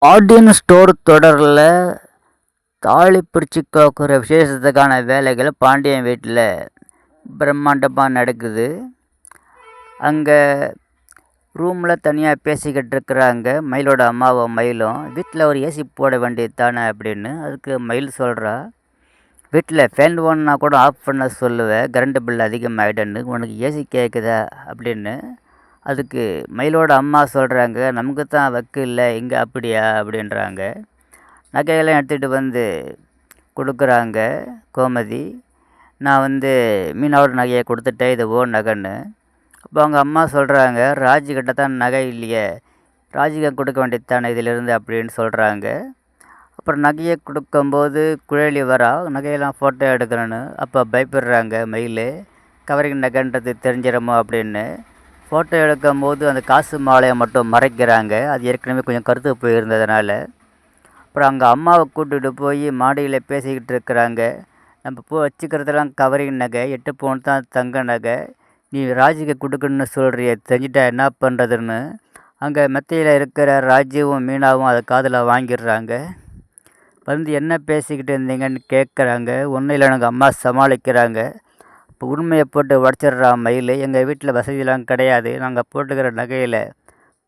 Pandian store தொடரில் தாலி பிரித்து கோக்குற விசேஷத்துக்கான வேலைகள் பாண்டியன் வீட்டில் பிரம்மாண்டமாக நடக்குது. அங்கே ரூமில் தனியாக பேசிக்கிட்டு இருக்கிறாங்க மயிலோட அம்மாவும் மயிலும். வீட்டில் ஒரு ஏசி போட வேண்டியது தானே அப்படின்னு. அதுக்கு மயில் சொல்கிறா, வீட்டில் ஃபேன் ஓடனா கூட ஆஃப் பண்ண சொல்லுவேன், கரண்ட் பில் அதிகமாகிடுன்னு, உனக்கு ஏசி கேட்குதா அப்படின்னு. அதுக்கு மயிலோட அம்மா சொல்கிறாங்க, நமக்கு தான் வக்கு இல்லை இங்கே அப்படியா அப்படின்றாங்க. நகையெல்லாம் எடுத்துகிட்டு வந்து கொடுக்குறாங்க கோமதி. நான் மீனாவோட நகையை கொடுத்துட்டேன், இது ஓ நகைன்னு. அப்போ அவங்க அம்மா சொல்கிறாங்க, ராஜுக்கிட்ட தான் நகை இல்லையே, ராஜுக்கு கொடுக்க வேண்டியது தானே இதிலிருந்து அப்படின்னு சொல்கிறாங்க. அப்புறம் நகையை கொடுக்கும்போது குழலி வரா, நகையெல்லாம் ஃபோட்டோ எடுக்கணும்னு. அப்போ பயப்படுறாங்க மயில், கவரிங் நகைன்றது தெரிஞ்சிடமோ அப்படின்னு. ஃபோட்டோ எடுக்கும்போது அந்த காசு மாலையை மட்டும் மறைக்கிறாங்க, அது ஏற்கனவே கொஞ்சம் கருத்து போயிருந்ததுனால. அப்புறம் அங்கே அம்மாவை கூட்டிகிட்டு போய் மாடியில் பேசிக்கிட்டு இருக்கிறாங்க. நம்ம வச்சுக்கிறதெல்லாம் கவரிங் நகை, 8 பவுன் தான் தங்க நகை, நீ ராஜுக்கு கொடுக்கணுன்னு சொல்கிறிய, தெரிஞ்சிட்டா என்ன பண்ணுறதுன்னு. அங்கே மெத்தையில் இருக்கிற ராஜுவும் மீனாவும் அதை காதில் வாங்கிடுறாங்க. என்ன பேசிக்கிட்டு இருந்தீங்கன்னு கேட்குறாங்க. ஒன்றும் இல்லை, எனக்கு அம்மா சமாளிக்கிறாங்க. இப்போ உண்மையை போட்டு உடச்சிட்றான் மயில், எங்கள் வீட்டில் வசதியெலாம் கிடையாது, நாங்கள் போட்டுக்கிற நகையில்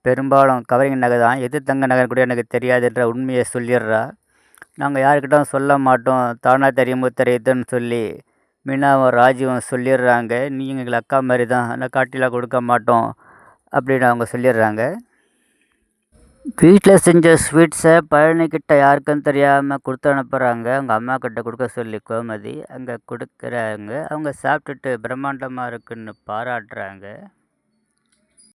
பெரும்பாலும் கவரிங் நகை தான், எது தங்க நகை கூட எனக்கு தெரியாதுன்ற உண்மையை சொல்லிடுறா. நாங்கள் யாருக்கிட்டும் சொல்ல மாட்டோம், தானாக தெரியுமோ தெரியுதுன்னு சொல்லி மீனாவும் ராஜுவும் சொல்லிடுறாங்க. நீங்கள் எங்கள் அக்கா மாதிரி தான், ஆனால் காட்டிலாம் கொடுக்க மாட்டோம் அப்படின்னு அவங்க சொல்லிடுறாங்க. வீட்டில் செஞ்ச ஸ்வீட்ஸை பழனிக்கிட்ட யாருக்கும் தெரியாமல் கொடுத்து அனுப்புகிறாங்க. அவங்க அம்மா கிட்ட கொடுக்க சொல்லி கோமதி அங்கே கொடுக்குறாங்க. அவங்க சாப்பிட்டுட்டு பிரம்மாண்டமாக இருக்குன்னு பாராட்டுறாங்க.